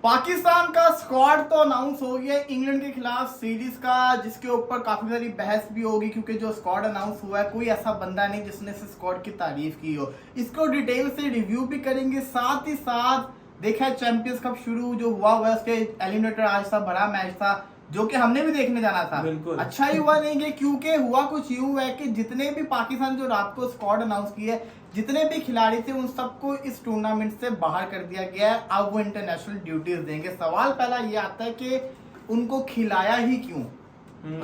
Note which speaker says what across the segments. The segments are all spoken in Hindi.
Speaker 1: पाकिस्तान का स्क्वाड तो अनाउंस हो गया इंग्लैंड के खिलाफ सीरीज का, जिसके ऊपर काफी सारी बहस भी होगी क्योंकि जो स्क्वाड अनाउंस हुआ है कोई ऐसा बंदा नहीं जिसने इस स्क्वाड की तारीफ की हो। इसको डिटेल से रिव्यू भी करेंगे, साथ ही साथ देखा चैंपियंस कप शुरू जो हुआ उसके एलिमिनेटर आज था, बड़ा मैच था जो कि हमने भी देखने जाना था। अच्छा ही हुआ नहीं कि क्योंकि हुआ कुछ यूं है कि जितने भी पाकिस्तान जो रात को स्क्वाड अनाउंस की है, जितने भी खिलाड़ी थे उन सबको इस टूर्नामेंट से बाहर कर दिया गया है। अब वो इंटरनेशनल ड्यूटीज देंगे। सवाल पहला ये आता है कि उनको खिलाया ही क्यों।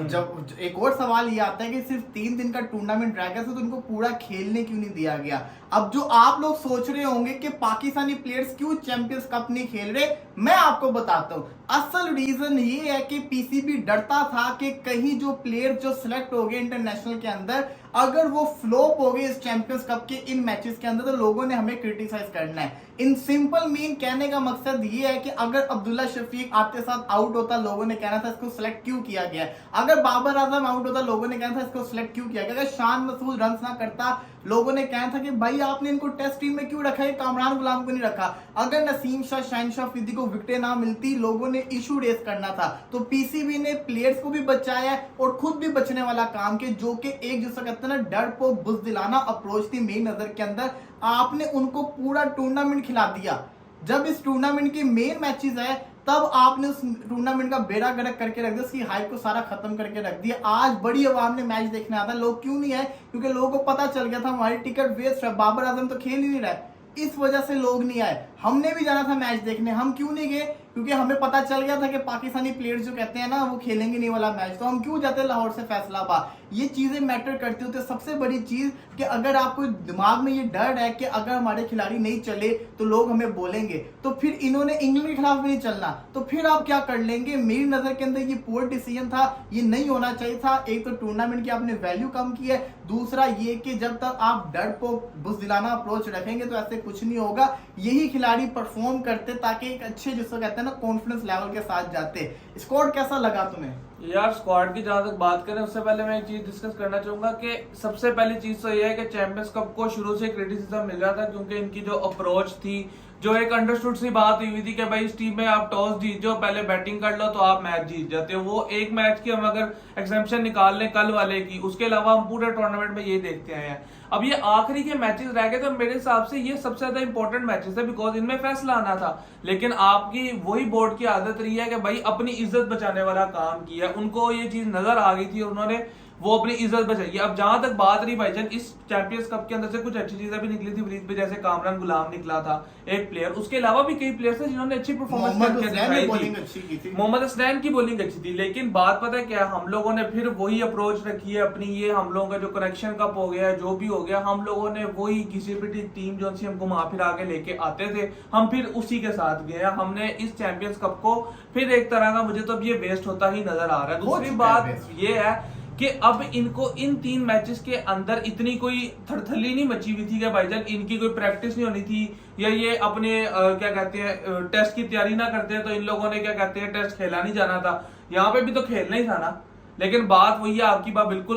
Speaker 1: जब एक और सवाल ये आता है कि सिर्फ 3 दिन का टूर्नामेंट रह गया तो उनको पूरा खेलने क्यों नहीं दिया गया। अब जो आप लोग सोच रहे होंगे कि पाकिस्तानी प्लेयर्स क्यों चैंपियंस कप नहीं खेल रहे, मैं आपको बताता हूं। असल रीजन ये है कि पीसीबी डरता था कि कहीं जो प्लेयर जो सिलेक्ट हो गए इंटरनेशनल के अंदर, अगर वो फ्लॉप हो गए इस चैंपियंस कप के इन मैचेस के अंदर, तो लोगों ने हमें क्रिटिसाइज करना है। इन सिंपल मीन कहने का मकसद ये है कि अगर अब्दुल्ला शफीक आते साथ आउट होता, लोगों ने कहना था इसको सिलेक्ट क्यों किया गया। अगर बाबर आजम आउट होता, लोगों ने कहना था इसको सिलेक्ट क्यों किया गया। अगर शान मसूद रन ना करता, लोगों ने कहना था कि भाई आपने इनको टेस्ट टीम में क्यों रखा है, कामरान गुलाम को नहीं रखा। अगर नसीम शाह, शाहिनशाह अफरीदी को विकेटें ना मिलती, लोगों ने इशू रेस करना था। तो पीसीबी ने प्लेयर्स को भी बचाया और खुद भी बचने वाला काम किया, जो कि एक जिसको कहते हैं ना डर को बुज़दिलाना अप्रोच थी मेरी नजर के अंदर। आपने उनको पूरा टूर्नामेंट खिला दिया। जब इस टूर्नामेंट के मेन मैचेस है तब आपने उस टूर्नामेंट का बेड़ा गर्क करके रख दिया, उसकी हाइप को सारा खत्म करके रख दिया। आज बड़ी आवाम ने मैच देखने आता, लोग क्यों नहीं आए? क्योंकि लोगों को पता चल गया था हमारी टिकट वेस्ट है, बाबर आजम तो खेल ही नहीं रहा है, इस वजह से लोग नहीं आए। हमने भी जाना था मैच देखने, हम क्यों नहीं गए? क्योंकि हमें पता चल गया था कि पाकिस्तानी प्लेयर्स जो कहते हैं ना वो खेलेंगे नहीं वाला मैच, तो हम क्यों जाते लाहौर से फैसलाबाद। ये चीजें मैटर करती होती है। सबसे बड़ी चीज कि अगर आपको दिमाग में ये डर है कि अगर हमारे खिलाड़ी नहीं चले तो लोग हमें बोलेंगे, तो फिर इन्होंने इंग्लैंड के खिलाफ भी नहीं चलना, तो फिर आप क्या कर लेंगे। मेरी नजर के अंदर ये पुअर डिसीजन था, ये नहीं होना चाहिए था। एक तो टूर्नामेंट की आपने वैल्यू कम की है, दूसरा ये कि जब तक आप डर को बुज़दिलाना अप्रोच रखेंगे तो ऐसे कुछ नहीं होगा। यही खिलाड़ी परफॉर्म करते ताकि एक अच्छे जिसको कहते हैं ना कॉन्फिडेंस लेवल के साथ जाते। स्क्वाड कैसा लगा तुम्हें?
Speaker 2: यार स्क्वाड की जहां तक बात करें उससे पहले मैं एक चीज डिस्कस करना चाहूंगा कि सबसे पहली चीज तो ये है कि चैंपियंस कप को शुरू से क्रिटिसिज्म मिल रहा था क्योंकि इनकी जो अप्रोच थी, जो एक अंडरस्टूड सी बात हुई थी कि भाई इस टीम में आप टॉस जीत जाओ, पहले बैटिंग कर लो तो आप मैच जीत जाते हो। वो एक मैच की हम अगर एग्जाम्पशन निकाल लें कल वाले की, उसके अलावा हम पूरे टूर्नामेंट में ये देखते आए हैं। अब ये आखिरी के मैचेस रह गए तो मेरे हिसाब से ये सबसे ज्यादा इंपॉर्टेंट मैचेस है, बिकॉज इनमें फैसला आना था। लेकिन आपकी वही बोर्ड की आदत रही है कि भाई अपनी इज्जत बचाने वाला काम किया। उनको ये चीज नजर आ गई थी और उन्होंने वो अपनी इज्जत बचाई। अब जहां तक बात रही भाईजान, इस चैंपियंस कप के अंदर से कुछ अच्छी चीजें भी निकली थी वरीद पे, जैसे कामरान गुलाम निकला था एक प्लेयर, उसके अलावा भी कई प्लेयर थे जिन्होंने अच्छी परफॉर्मेंस की। मोहम्मद हसनैन की बॉलिंग अच्छी थी। लेकिन बात पता है क्या, हम लोगों ने फिर वही अप्रोच रखी है अपनी। ये हम लोगों का जो कनेक्शन कप हो गया, जो भी हो गया, हम लोगों ने वही किसी भी टीम जो सी हमको वहां फिर आगे लेके आते थे, हम फिर उसी के साथ गए। हमने इस चैंपियंस कप को फिर एक तरह का, मुझे तो अब ये वेस्ट होता ही नजर आ रहा है। दूसरी बात ये है कि अब इनको इन 3 मैचेस के अंदर इतनी कोई थड़थली नहीं मची हुई थी कि भाईजान इनकी कोई प्रैक्टिस नहीं होनी थी, या ये अपने क्या कहते हैं टेस्ट की तैयारी ना करते तो इन लोगों ने क्या कहते हैं टेस्ट खेला नहीं जाना था। यहाँ पे भी तो खेलना ही था ना। लेकिन बात वही है, आपकी बात बिल्कुल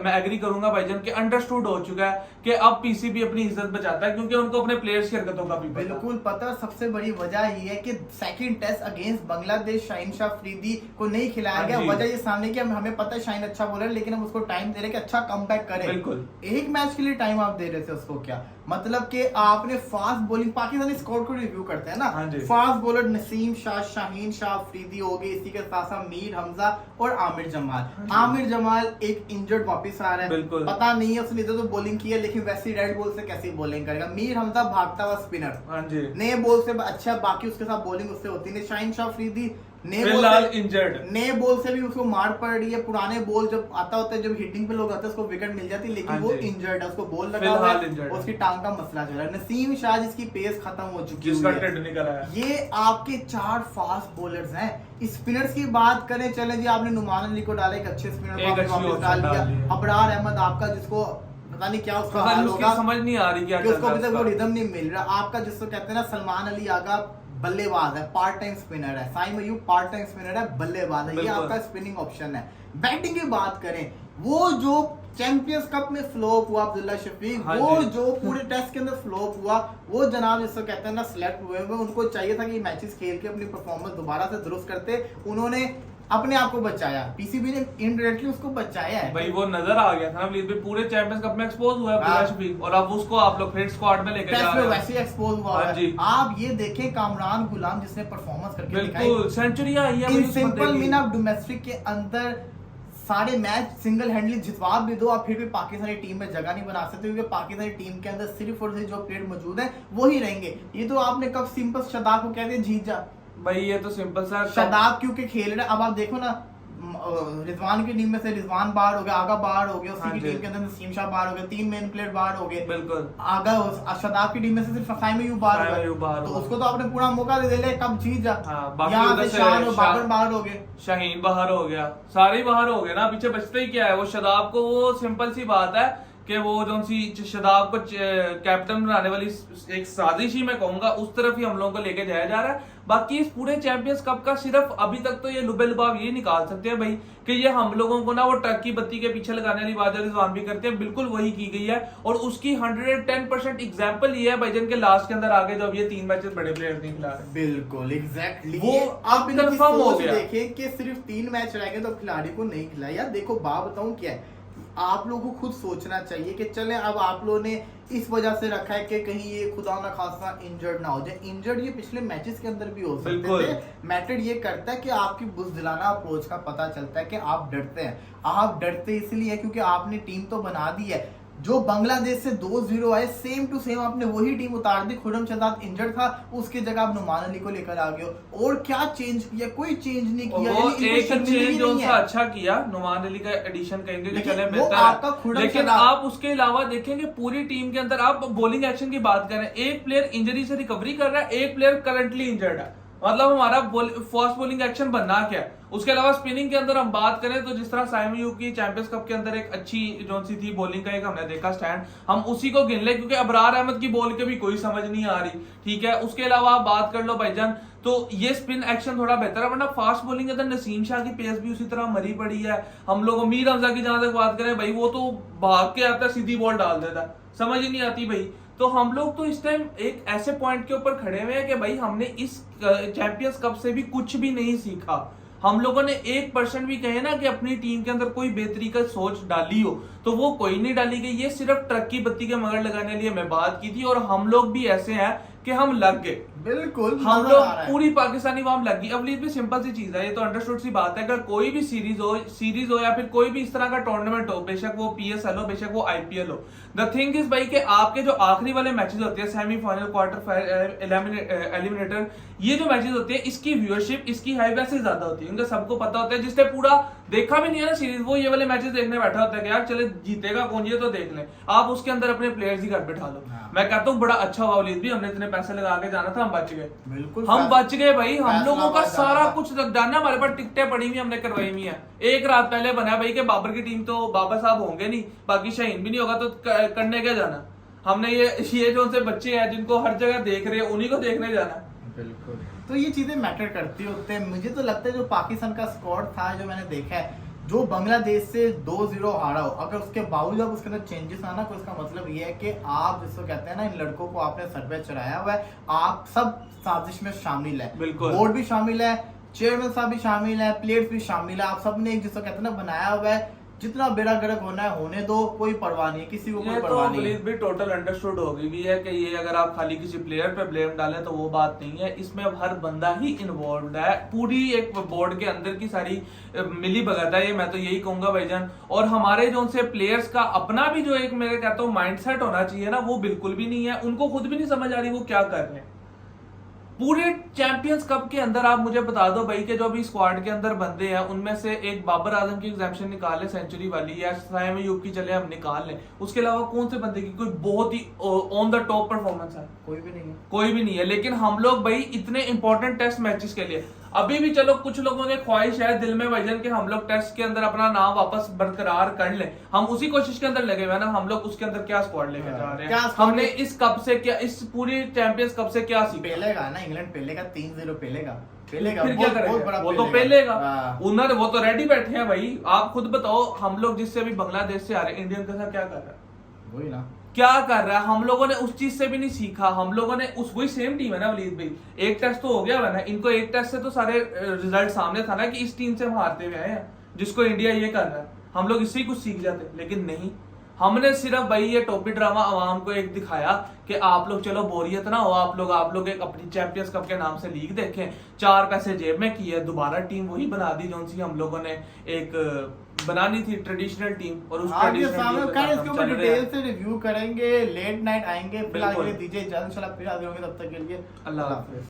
Speaker 2: मैं एग्री करूंगा भाईजान के अंडरस्टूड हो चुका है कि अब पीसीबी अपनी इज्जत बचाता है क्योंकि उनको अपने प्लेयर्स की हरकतों का भी
Speaker 1: बिल्कुल पता। सबसे बड़ी वजह ये है कि second test against Bangladesh Shaheen Shah Afridi को नहीं खिलाया गया। वजह ये सामने की, हमें पता है शाहिन अच्छा बॉलर, लेकिन हम उसको टाइम दे रहे कि अच्छा कमबैक करे।
Speaker 2: बिल्कुल
Speaker 1: एक मैच के लिए टाइम आप दे रहे थे उसको, क्या मतलब कि आपने फास्ट बॉलिंग, पाकिस्तानी स्क्वाड को रिव्यू करते हैं ना, फास्ट बॉलर नसीम शाह, शाहीन शाह अफरीदी हो गए, इसी के साथ साथ मीर हमजा और आमिर जमाल। आमिर जमाल एक इंजर्ड वापस आ रहा है, पता नहीं है उसने इधर तो बॉलिंग की है, लेकिन वैसी रेड बॉल से कैसी बॉलिंग करेगा। मीर हमजा भागता हुआ स्पिनर, नए बॉल से अच्छा, बाकी उसके साथ बॉलिंग उससे होती नहीं। शाहीन शाह अफरीदी नए बॉल से भी उसको मार पड़ रही है। पुराने बॉल जब आता होता है, जब हिटिंग पे लोग आते हैं उसको विकेट मिल जाती है, लेकिन वो इंजर्ड है, उसको बॉल लगा हुआ है, उसकी टांग का मसला चल रहा है। नसीम शाह जिसकी पेस खत्म हो चुकी है। ये आपके 4 फास्ट बॉलर्स हैं। स्पिनर्स की बात करें, चले जी आपने नुमान अली को डाला, एक अच्छे स्पिनर को वापस डाल दिया। अबरार अहमद आपका, जिसको पता नहीं क्या उसका हाल होगा,
Speaker 2: समझ नहीं आ रही,
Speaker 1: उसको अभी तक वो रिदम नहीं मिल रहा। आपका जिसको कहते हैं ना सलमान अली आगा, बल्लेबाज है, पार्ट टाइम स्पिनर है। Saim Ayub part time spinner है, बल्लेबाज है। ये आपका स्पिनिंग ऑप्शन है। बैटिंग की बात करें, वो जो चैंपियंस कप में फ्लॉप हुआ अब्दुल्ला शफीक,
Speaker 2: हाँ
Speaker 1: वो
Speaker 2: जी।
Speaker 1: जो पूरे टेस्ट के अंदर फ्लॉप हुआ, वो जनाब जिसको कहते हैं ना सिलेक्ट हुए हुए, उनको चाहिए था कि मैचेस खेल के अपनी परफॉर्मेंस दोबारा से दुरुस्त करते, उन्होंने अपने आप को बचाया, पीसीबी ने इनडायरेक्टली उसको बचाया है।
Speaker 2: भाई वो नजर आ गया था ना वलीद भाई, पूरे चैंपियंस कप में एक्सपोज हुआ है अब्दुल्ला
Speaker 1: हाँ।
Speaker 2: शफीक, और अब उसको आप लोग फिर स्क्वाड में लेके जा
Speaker 1: टेस्ट
Speaker 2: रहे
Speaker 1: में
Speaker 2: हो।
Speaker 1: वैसे ही एक्सपोज हुआ
Speaker 2: हाँ
Speaker 1: है।
Speaker 2: जी।
Speaker 1: आप ये देखें कामरान गुलाम जिसने परफॉर्मेंस करके दिखाई,
Speaker 2: बिल्कुल सेंचुरी आई है भाई
Speaker 1: इन
Speaker 2: उस
Speaker 1: सिंपल
Speaker 2: बंदे की।
Speaker 1: मीन आप डोमेस्टिक के अंदर सारे मैच सिंगल हैंडली जितवा भी दो, आप फिर भी पाकिस्तानी टीम में जगह नहीं बना सकते, क्योंकि पाकिस्तानी टीम के अंदर सिर्फ और सिर्फ जो प्लेयर मौजूद है वही रहेंगे। ये तो आपने कब सिंपल शदाब को कहते जीत जा,
Speaker 2: भाई ये तो सिंपल सा
Speaker 1: शदाब क्योंकि खेल रहे। अब आप देखो ना रिजवान की टीम में से रिजवान बाहर हो गया, आगा बाहर हो गया, उसी
Speaker 2: हाँ
Speaker 1: की
Speaker 2: जी।
Speaker 1: टीम के अंदर नसीम शाह बाहर हो गया, 3 मेन प्लेयर बाहर हो गए,
Speaker 2: बिल्कुल
Speaker 1: आगा शदाब की टीम में से सिर्फ फाइम अयूब बाहर
Speaker 2: फाहिम
Speaker 1: हो
Speaker 2: अयूब बाहर
Speaker 1: गया, तो
Speaker 2: हुआ।
Speaker 1: उसको तो आपने पूरा मौका दे दिया, कब जीत जा।
Speaker 2: हाँ, बाकी
Speaker 1: यहाँ
Speaker 2: उधर
Speaker 1: से
Speaker 2: से
Speaker 1: शान और
Speaker 2: शाह-
Speaker 1: बाबर बाहर हो गए।
Speaker 2: शाहीन बाहर हो गया, सारे ही बाहर हो गए ना, पीछे बचते ही क्या है। वो शदाब को, वो सिंपल सी बात है कि वो जो सी शदाब को कैप्टन बनाने वाली एक साजिश ही मैं कहूंगा, उस तरफ ही हम लोगों को लेके जाया जा रहा है। बाकी इस पूरे चैंपियंस कप का सिर्फ अभी तक तो ये लुबे लुबाव ये निकाल सकते हैं भाई कि ये हम लोगों को ना वो ट्रक की बत्ती के पीछे लगाने वाली बात जो रिजवान भी करते हैं, बिल्कुल वही की गई है। और उसकी 110% एग्जाम्पल ये है भाईजान के लास्ट के अंदर आगे जब ये 3 मैचेस बड़े प्लेयर नहीं खिला रहे।
Speaker 1: बिल्कुल एग्जैक्टली,
Speaker 2: वो
Speaker 1: आप इनकी
Speaker 2: confirm हो
Speaker 1: सोच
Speaker 2: गया।
Speaker 1: देखें कि सिर्फ 3 मैच रह गए तो खिलाड़ी को नहीं खिलाया। यार देखो बात बताऊं क्या है, आप लोगों को खुद सोचना चाहिए कि चले अब आप लोगों ने इस वजह से रखा है कि कहीं ये खुदा ना खासा इंजर्ड ना हो जाए। इंजर्ड ये पिछले मैचेस के अंदर भी हो सकते
Speaker 2: बिल्कुल।
Speaker 1: थे। मैटर ये करता है कि आपकी बुज़दिलाना अप्रोच का पता चलता है कि आप डरते हैं। आप डरते इसलिए क्योंकि आपने टीम तो बना दी है, जो बांग्लादेश से 2-0 आए सेम टू सेम आपने वही टीम उतार दी। खुरम शहजाद इंजर्ड था, उसकी जगह आप नुमान अली को लेकर आ गए हो। और क्या चेंज किया? कोई चेंज नहीं किया।
Speaker 2: वो
Speaker 1: यानी इनको
Speaker 2: एक
Speaker 1: शर्मिंदगी
Speaker 2: चेंज जो
Speaker 1: नहीं
Speaker 2: सा
Speaker 1: है।
Speaker 2: अच्छा किया नुमान अली का एडिशन कहेंगे कि
Speaker 1: लेकिन
Speaker 2: चले
Speaker 1: वो
Speaker 2: बेहतर
Speaker 1: आपका
Speaker 2: है,
Speaker 1: खुरम
Speaker 2: लेकिन
Speaker 1: शहजाद-
Speaker 2: आप उसके अलावा देखेंगे पूरी टीम के अंदर आप बॉलिंग एक्शन की बात करें, एक प्लेयर इंजरी से रिकवरी कर रहा है, एक प्लेयर करंटली इंजर्ड है। मतलब हमारा फास्ट बॉलिंग एक्शन बनना क्या है। उसके अलावा स्पिनिंग के अंदर हम बात करें तो जिस तरह साइम अयूब की चैंपियंस कप के अंदर एक अच्छी जो सी थी बॉलिंग का एक हमने देखा स्टैंड, हम उसी को गिन ले, क्योंकि अबरार अहमद की बॉल के भी कोई समझ नहीं आ रही। ठीक है, उसके अलावा आप बात कर लो भाईजान तो ये स्पिन एक्शन थोड़ा बेहतर है, वरना फास्ट बॉलिंग के अंदर नसीम शाह की पेस भी उसी तरह मरी पड़ी है। हम लोग उम्मीद हमजा की जहां तक बात करें भाई, वो तो भाग के आता है, सीधी बॉल डाल देता है, समझ ही नहीं आती भाई। तो हम लोग तो इस टाइम एक ऐसे पॉइंट के ऊपर खड़े हुए हैं कि भाई हमने इस चैंपियंस कप से भी कुछ भी नहीं सीखा। हम लोगों ने 1% भी कहे ना कि अपनी टीम के अंदर कोई बेहतरी का सोच डाली हो, तो वो कोई नहीं डाली गई। ये सिर्फ ट्रक की बत्ती के मगर लगाने के लिए मैं बात की थी, और हम लोग भी ऐसे हैं कि हम लग गए।
Speaker 1: बिल्कुल
Speaker 2: हम
Speaker 1: नजर
Speaker 2: लोग
Speaker 1: आ रहा है।
Speaker 2: पूरी पाकिस्तानी वाम लग गई। अब भी सिंपल सी चीज है, ये तो अंडरस्टूड सी बात है। अगर कोई भी सीरीज हो या फिर कोई भी इस तरह का टूर्नामेंट हो, बेशक वो पीएसएल हो, बेशक वो आईपीएल हो, द थिंग इज भाई कि आपके जो आखिरी वाले मैचेस होते हैं, सेमीफाइनल, क्वार्टर, एलिमिनेटर, ये जो मैचेस होते हैं, इसकी व्यूअरशिप, इसकी हाई वैसे ज्यादा होती है, क्योंकि सबको पता होता है जिसने पूरा देखा भी नहीं है ना सीरीज, वो ये वाले मैचेस देखने बैठा होता है कि यार चले जीतेगा कौन, ये तो देख लें। आप उसके अंदर अपने प्लेयर्स ही घर बैठा लो।
Speaker 1: हाँ।
Speaker 2: मैं कहता हूँ बड़ा अच्छा हुआ वलीद भी, हमने इतने पैसे लगा के जाना था, हम बच गए।
Speaker 1: बिल्कुल
Speaker 2: हम बच गए भाई। हम
Speaker 1: फैसला
Speaker 2: लोगों का
Speaker 1: बच
Speaker 2: सारा
Speaker 1: जाना था।
Speaker 2: कुछ जानना, हमारे पास टिकटें पड़ी हुई हमने करवाई हुई है। एक रात पहले बना भाई कि बाबर की टीम तो बाबर साहब होंगे नहीं, बाकी शाहीन भी नहीं होगा, तो करने क्या जाना। हमने ये जो से बच्चे हैं जिनको हर जगह देख रहे हैं, उन्हीं को देखने जाना।
Speaker 1: बिल्कुल, तो ये चीजें मैटर करती होते हैं। मुझे तो लगता है जो पाकिस्तान का स्क्वाड था, जो मैंने देखा है, जो बांग्लादेश से 2-0 हारा हो, अगर उसके बावजूद अब उसके अंदर चेंजेस आना, तो इसका मतलब ये है कि आप जिसको कहते हैं ना, इन लड़कों को आपने सर पे चढ़ाया हुआ है, आप सब साजिश में शामिल है।
Speaker 2: बिल्कुल।
Speaker 1: बोर्ड भी शामिल है, चेयरमैन साहब भी शामिल है, प्लेयर्स भी शामिल है, आप सबने एक जिसको कहते हैं ना बनाया हुआ है। जितना बेड़ा गर्क होना है होने दो, कोई परवाह नहीं है, किसी को कोई
Speaker 2: ये तो
Speaker 1: परवाह नहीं है।
Speaker 2: वलीद भी टोटल अंडरस्टूड हो गई भी है कि ये अगर आप खाली किसी प्लेयर पे ब्लेम डालें तो वो बात नहीं है। इसमें अब हर बंदा ही इन्वॉल्व है, पूरी एक बोर्ड के अंदर की सारी मिली भगत है, ये मैं तो यही कहूंगा भाईजान। और हमारे जो उनसे प्लेयर्स का अपना भी जो एक मेरे कहता हूँ माइंडसेट होना चाहिए ना, वो बिल्कुल भी नहीं है। उनको खुद भी नहीं समझ आ रही वो क्या कर रहे हैं। पूरे चैंपियंस कप के अंदर आप मुझे बता दो भाई कि जो अभी स्क्वाड के अंदर बंदे हैं, उनमें से एक बाबर आजम की एग्जामिशन निकाल ले सेंचुरी वाली, या साइम अयूब की चले हम निकाल लें, उसके अलावा कौन से बंदे की कोई बहुत ही ऑन द टॉप परफॉर्मेंस है?
Speaker 1: कोई भी नहीं है।
Speaker 2: कोई भी नहीं है। लेकिन हम लोग भाई इतने इंपॉर्टेंट टेस्ट मैचेस के लिए अभी भी चलो कुछ लोगों की ख्वाहिश है दिल में भाईजान कि हम लोग टेस्ट के अंदर अपना नाम वापस बरकरार कर लें, हम उसी कोशिश के अंदर लगे हुए हैं ना। हम लोग उसके अंदर क्या स्क्वाड लेके जा रहे
Speaker 1: क्या
Speaker 2: हैं,
Speaker 1: squad
Speaker 2: हमने इस कप से क्या, इस पूरी चैंपियंस कप से क्या सीखा?
Speaker 1: पेलेगा ना, इंग्लैंड पेलेगा 3-0 पेलेगा।
Speaker 2: फिर क्या करेगा? वो तो
Speaker 1: पेलेगा।
Speaker 2: पेलेगा, उन्होंने वो तो रेडी बैठे हैं भाई। आप खुद बताओ, हम लोग जिससे अभी बांग्लादेश से आ रहे हैं, इंडियन के साथ क्या कर रहा है?
Speaker 1: वही ना,
Speaker 2: क्या कर रहा है? हम लोगों ने उस चीज से भी नहीं सीखा। हम लोगों ने उस वही सेम टीम है ना वलीद भाई, एक टेस्ट तो हो गया है ना इनको, एक टेस्ट से तो सारे रिजल्ट सामने था ना कि इस टीम से हम हारते हुए आए हैं, जिसको इंडिया ये कर रहा है। हम लोग इससे ही कुछ सीख जाते, लेकिन नहीं, हमने सिर्फ भाई ये टोपी ड्रामा आवाम को एक दिखाया कि आप लोग चलो बोरियत ना हो, आप लोग एक अपनी चैंपियंस कप के नाम से लीग देखें, 4 पैसे जेब में किए, दोबारा टीम वही बना दी जो सी हम लोगों ने एक बनानी थी ट्रेडिशनल टीम, और उस
Speaker 1: आगे
Speaker 2: ट्रेडिशनल
Speaker 1: सामने
Speaker 2: टीम के
Speaker 1: खैर
Speaker 2: साथ
Speaker 1: इसके
Speaker 2: हम
Speaker 1: ऊपर
Speaker 2: चल रहे हैं।
Speaker 1: डिटेल से रिव्यू करेंगे, लेट नाइट आएंगे। फिलहाल के
Speaker 2: बिल्कुल।
Speaker 1: लिए दीजिए इजाजत, इंशाल्लाह फिर हाजिर होंगे, तब तक के लिए
Speaker 2: अल्लाह हाफिज़।